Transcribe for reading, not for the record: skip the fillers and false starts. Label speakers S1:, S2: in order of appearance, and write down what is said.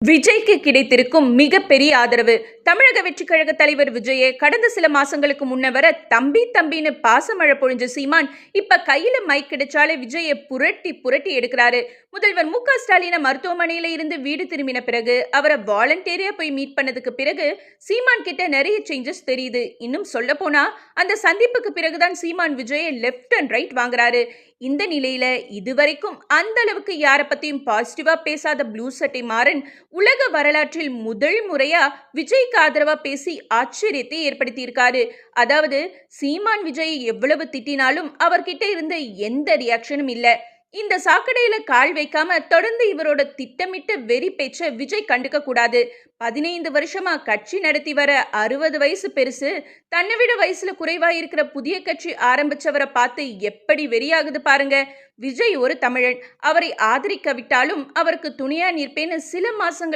S1: விஜய்க்கு கிடைத்திருக்கும் மிகப்பெரிய ஆதரவு. தமிழக வெற்றிக் கழக தலைவர் விஜயை கடந்த சில மாசங்களுக்கு முன்ன வர தம்பி தம்பின்னு பாசமழை பொழிஞ்ச சீமான் இப்ப கையில மைக் கிடைச்சாலே விஜயை புரட்டி புரட்டி எடுக்கிறாரு. முதல்வர் மு.க. ஸ்டாலினை மருத்துவமனையில இருந்து வீடு திரும்பின பிறகு அவரை வாலண்டியரா போய் மீட் பண்ணதுக்கு பிறகு சீமான் கிட்ட நிறைய சேஞ்சஸ் தெரியுது. இன்னும் சொல்ல போனா அந்த சந்திப்புக்கு பிறகுதான் சீமான் விஜயை லெப்ட் அண்ட் ரைட் வாங்குறாரு. இந்த நிலையில இதுவரைக்கும் அந்த அளவுக்கு யார பத்தியும் பாசிட்டிவா பேசாத ப்ளூ சட்டை மாறன் உலக வரலாற்றில் முதல் முறையா விஜய்க்கு ஆதரவா பேசி ஆச்சரியத்தை ஏற்படுத்தியிருக்காரு. அதாவது சீமான் விஜய் எவ்வளவு திட்டினாலும் அவர்கிட்ட இருந்த எந்த ரியாக்ஷனும் இல்ல. இந்த சாக்கடையில கால் வைக்காம தொடர்ந்து இவரோட திட்டமிட்ட வெறி பேச்ச விஜய் கண்டுக்க கூடாது. 15 வருஷமா கட்சி நடத்தி வர 60 வயசு பெருசு, தன்னை விட வயசுல குறைவா இருக்கிற புதிய கட்சி ஆரம்பிச்சவரை பார்த்து எப்படி வெறியாகுது பாருங்க. விஜய் ஒரு தமிழன், அவரை ஆதரிக்க விட்டாலும் அவருக்கு துணையா நிற்பேன்னு சில மாசங்கள்